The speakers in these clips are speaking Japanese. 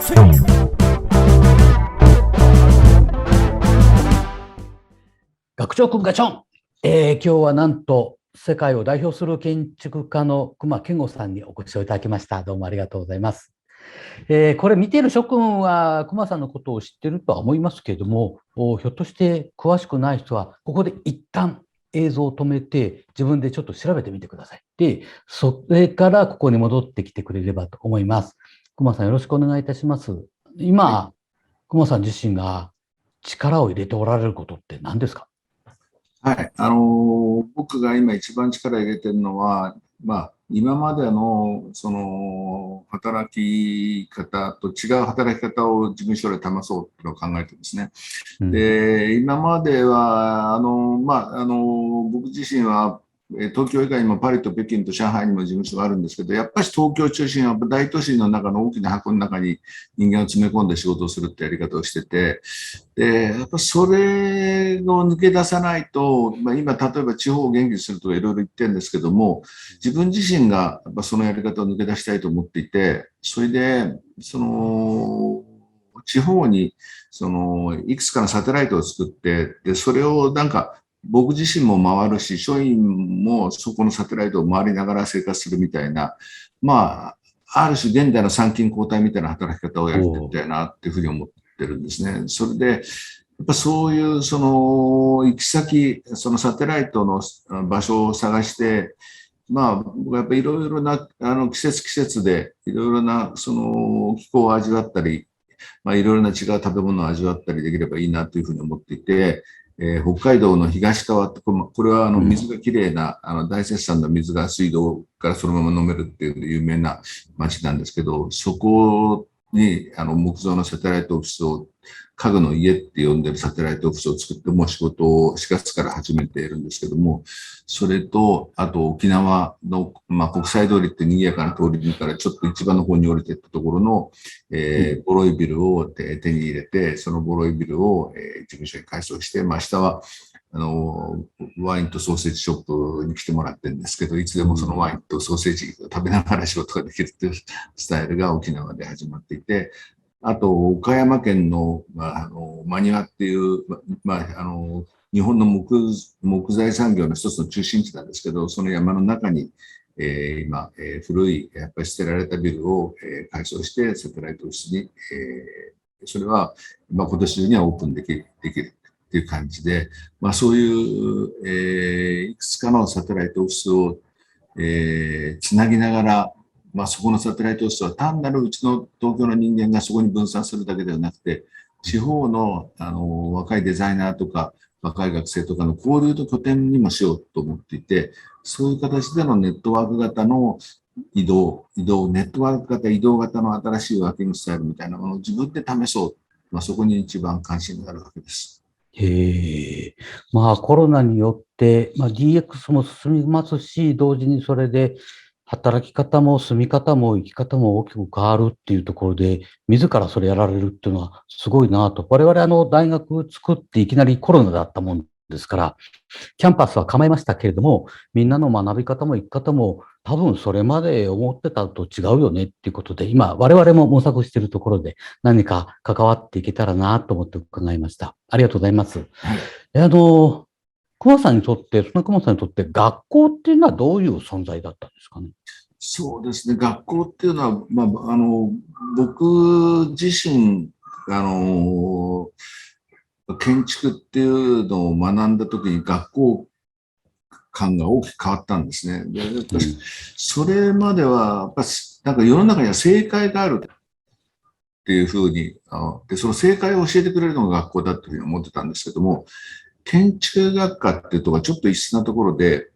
学長くんガチョン、今日はなんと世界を代表する建築家の隈研吾さんにお越しをいただきました。どうもありがとうございます。これ見ている諸君は隈さんのことを知っているとは思いますけれども、ひょっとして詳しくない人はここで一旦映像を止めて自分でちょっと調べてみてください。で、それからここに戻ってきてくれればと思います。隈さんよろしくお願いいたします。今、隈さん自身が力を入れておられることって何ですか？はい、僕が今一番力を入れてるのは、今までの働き方と違う働き方を事務所で試そうというのを考えてですね。で、今までは僕自身は東京以外にもパリと北京と上海にも事務所があるんですけど、やっぱり東京中心は大都市の中の大きな箱の中に人間を詰め込んで仕事をするってやり方をしてて、でやっぱそれを抜け出さないと、今例えば地方を元気にするとかいろいろ言ってるんですけども、自分自身がやっぱそのやり方を抜け出したいと思っていて、それで地方にいくつかのサテライトを作って、でそれを僕自身も回るし、署員もそこのサテライトを回りながら生活するみたいな、ある種現代の参勤交代みたいな働き方をやってみたいなっていうふうに思ってるんですね。それで、やっぱそういう行き先、そのサテライトの場所を探して、僕はやっぱりいろいろな季節でいろいろな気候を味わったり、いろいろな違う食べ物を味わったりできればいいなというふうに思っていて、北海道の東川って、これは水がきれいな大雪山の水が水道からそのまま飲めるっていう有名な町なんですけど、そこに木造のサテライトオフィスを、家具の家って呼んでるサテライトオフィスを作って、もう仕事を4月から始めているんですけども、それと、あと沖縄の、国際通りって賑やかな通りからちょっと一番の方に降りていったところの、ボロいビルを手に入れて、そのボロいビルを、事務所に改装して、明日はワインとソーセージショップに来てもらってるんですけど、いつでもそのワインとソーセージを食べながら仕事ができるというスタイルが沖縄で始まっていて、あと岡山県の、真庭っていう、日本の木材産業の一つの中心地なんですけど、その山の中に、今、古いやっぱり捨てられたビルを、改装してサテライトオフィスに、それは、今年中にはオープンできるっていう感じで、そういう、いくつかのサテライトオフィスを、つなぎながら、そこのサテライトオフィスは単なるうちの東京の人間がそこに分散するだけではなくて、地方の、若いデザイナーとか若い学生とかの交流の拠点にもしようと思っていて、そういう形でのネットワーク型のネットワーク型移動型の新しいワーキングスタイルみたいなものを自分で試そう。そこに一番関心があるわけです。コロナによって、DX も進みますし、同時にそれで働き方も住み方も生き方も大きく変わるっていうところで、自らそれやられるっていうのはすごいなと。我々大学作っていきなりコロナだったもんですから、キャンパスは構えましたけれども、みんなの学び方も生き方も多分それまで思ってたと違うよねっていうことで、今我々も模索しているところで何か関わっていけたらなと思って伺いました。ありがとうございます。隈さんにとって、その隈さんにとって学校っていうのはどういう存在だったんですかね。そうですね、学校っていうのは、僕自身、建築っていうのを学んだときに学校観が大きく変わったんですね。で、それまでは、やっぱ世の中には正解があるっていうふうに、で、その正解を教えてくれるのが学校だというふうに思ってたんですけども、建築学科っていうところはちょっと異質なところで、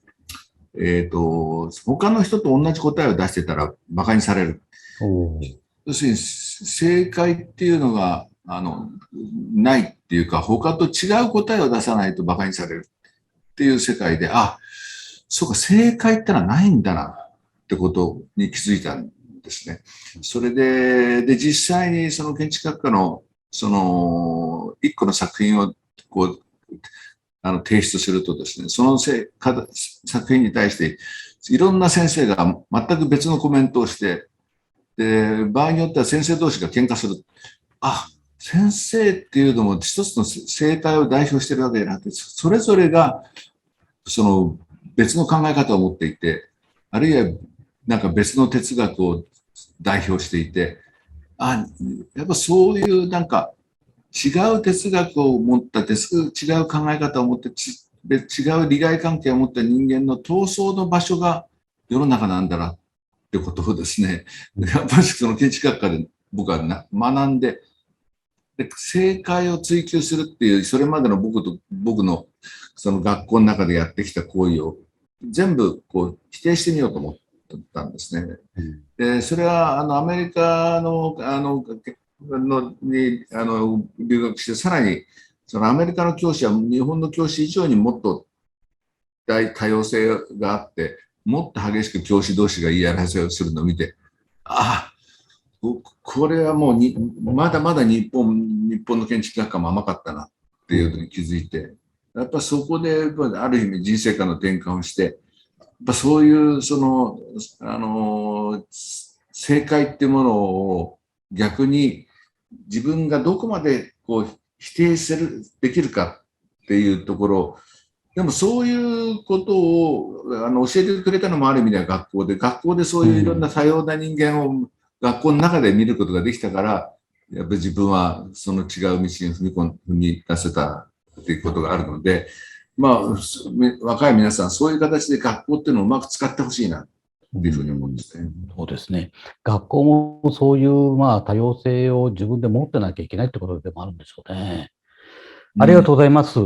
他の人と同じ答えを出してたら馬鹿にされる。要するに正解っていうのがないっていうか、他と違う答えを出さないと馬鹿にされるっていう世界で、そうか、正解ってのはないんだなってことに気づいたんですね。それで、実際にその建築学科の一個の作品をこう提出するとですね、その作品に対していろんな先生が全く別のコメントをして、で、場合によっては先生同士が喧嘩する。あ、先生っていうのも一つの生態を代表しているわけじゃなくて、それぞれがその別の考え方を持っていて、あるいはなんか別の哲学を代表していて、やっぱそういうなんか違う哲学を持った違う考え方を持って違う利害関係を持った人間の闘争の場所が世の中なんだなってことをですね、やっぱりその建築学科で僕は学んで、正解を追求するっていう、それまでの僕のその学校の中でやってきた行為を全部こう否定してみようと思ったんですね。で、それはアメリカに留学して、さらにそのアメリカの教師は日本の教師以上にもっと多様性があって、もっと激しく教師同士が言い争いをするのを見て、これはもうまだまだ日本の建築学科も甘かったなっていうのに気づいて、やっぱそこである意味人生観の転換をして、やっぱそういう正解っていうものを逆に自分がどこまでこう否定できるかっていうところ、でもそういうことを教えてくれたのもある意味では学校でそういういろんな多様な人間を学校の中で見ることができたから、やっぱり自分はその違う道に踏み出せたっていうことがあるので、若い皆さん、そういう形で学校っていうのをうまく使ってほしいなっていうふうに思うんですね。そうですね。学校もそういう多様性を自分で持ってなきゃいけないってことでもあるんでしょうね。ありがとうございます。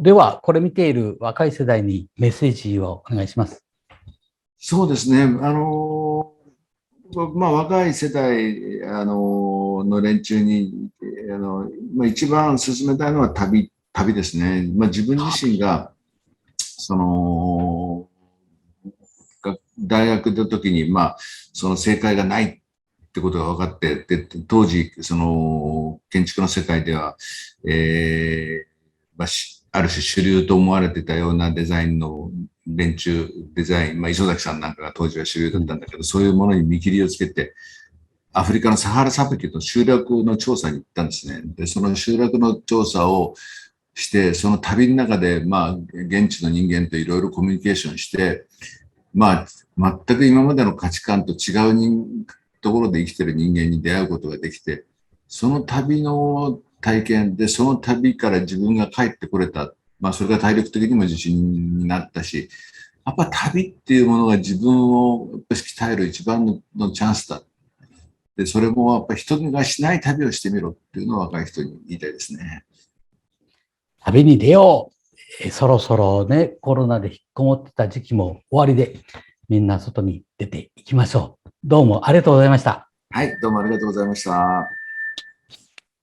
では、これ見ている若い世代にメッセージをお願いします。そうですね。若い世代の連中に一番進めたいのは旅ですね。自分自身が大学の時にその正解がないってことが分かって、で当時その建築の世界では、ある種主流と思われてたようなデザインのデザイン、磯崎さんなんかが当時は主流だったんだけど、そういうものに見切りをつけて、アフリカのサハラ砂漠の集落の調査に行ったんですね。で、その集落の調査をして、その旅の中で、現地の人間といろいろコミュニケーションして、全く今までの価値観と違うところで生きてる人間に出会うことができて、その旅の体験で、その旅から自分が帰ってこれた。それが体力的にも自信になったし、やっぱ旅っていうものが自分を鍛える一番のチャンスだ。で、それもやっぱり人がしない旅をしてみろっていうのを若い人に言いたいですね。旅に出よう。そろそろね、コロナで引っこもってた時期も終わりで、みんな外に出ていきましょう。どうもありがとうございました。はい、どうもありがとうございました。